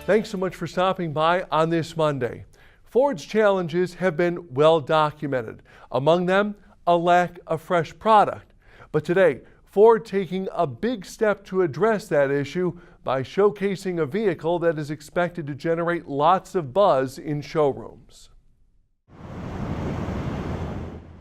Thanks so much for stopping by on this Monday. Ford's challenges have been well documented. Among them, a lack of fresh product. But today, Ford taking a big step to address that issue by showcasing a vehicle that is expected to generate lots of buzz in showrooms.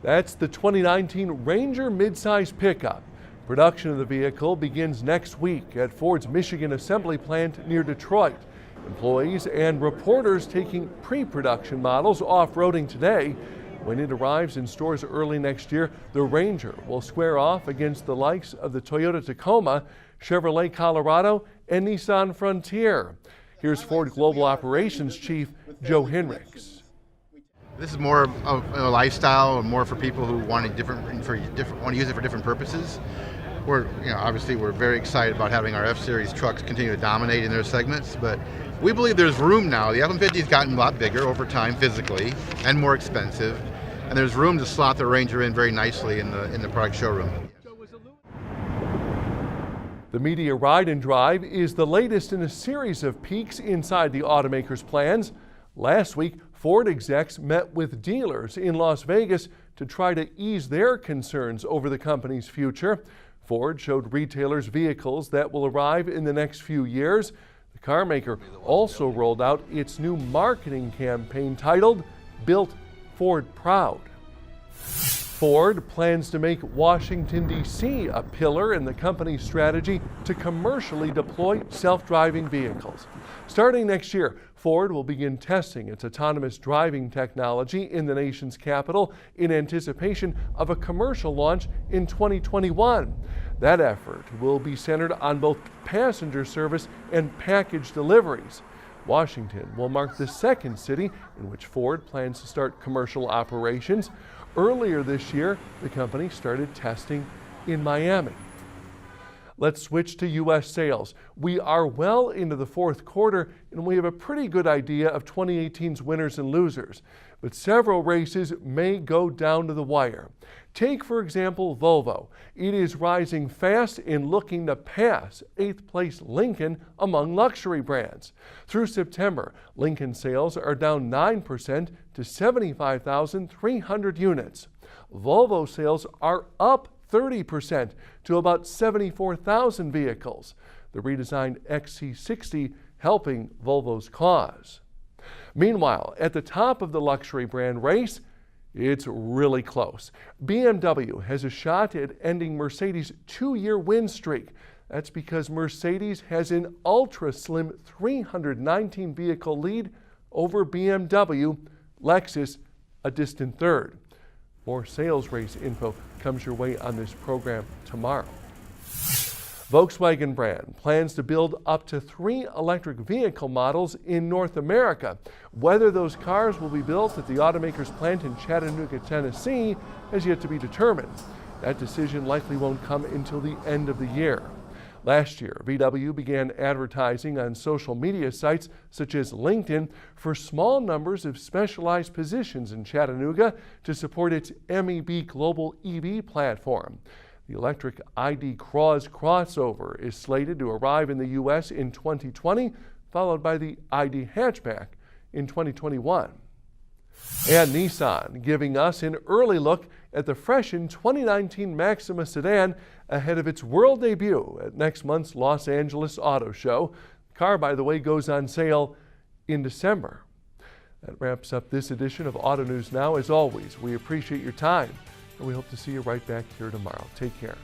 That's the 2019 Ranger midsize pickup. Production of the vehicle begins next week at Ford's Michigan assembly plant near Detroit. Employees and reporters taking pre-production models off-roading today. When it arrives in stores early next year, the Ranger will square off against the likes of the Toyota Tacoma, Chevrolet Colorado, and Nissan Frontier. Here's Ford Global Operations Chief Joe Hinrichs. This is more of a lifestyle, more for people who want to use it for different purposes. Obviously we're very excited about having our F-Series trucks continue to dominate in their segments, but we believe there's room now. The F-150 has gotten a lot bigger over time physically and more expensive, and there's room to slot the Ranger in very nicely in the product showroom. The Media Ride and Drive is the latest in a series of peeks inside the automaker's plans. Last week, Ford execs met with dealers in Las Vegas to try to ease their concerns over the company's future. Ford showed retailers vehicles that will arrive in the next few years. The car maker also rolled out its new marketing campaign titled Built Ford Proud. Ford plans to make Washington, D.C. a pillar in the company's strategy to commercially deploy self-driving vehicles. Starting next year, Ford will begin testing its autonomous driving technology in the nation's capital in anticipation of a commercial launch in 2021. That effort will be centered on both passenger service and package deliveries. Washington will mark the second city in which Ford plans to start commercial operations. Earlier this year, the company started testing in Miami. Let's switch to U.S. sales. We are well into the fourth quarter, and we have a pretty good idea of 2018's winners and losers. But several races may go down to the wire. Take, for example, Volvo. It is rising fast and looking to pass 8th place Lincoln among luxury brands. Through September, Lincoln sales are down 9% to 75,300 units. Volvo sales are up 30% to about 74,000 vehicles. The redesigned XC60 helping Volvo's cause. Meanwhile, at the top of the luxury brand race, it's really close. BMW has a shot at ending Mercedes' 2-year win streak. That's because Mercedes has an ultra-slim 319 vehicle lead over BMW, Lexus a distant third. More sales race info comes your way on this program tomorrow. Volkswagen brand plans to build up to 3 electric vehicle models in North America. Whether those cars will be built at the automaker's plant in Chattanooga, Tennessee, has yet to be determined. That decision likely won't come until the end of the year. Last year, VW began advertising on social media sites such as LinkedIn for small numbers of specialized positions in Chattanooga to support its MEB Global EV platform. The electric ID Cross crossover is slated to arrive in the U.S. in 2020, followed by the ID hatchback in 2021. And Nissan giving us an early look at the freshened 2019 Maxima sedan ahead of its world debut at next month's Los Angeles Auto Show. The car, by the way, goes on sale in December. That wraps up this edition of Auto News Now. As always, we appreciate your time, and we hope to see you right back here tomorrow. Take care.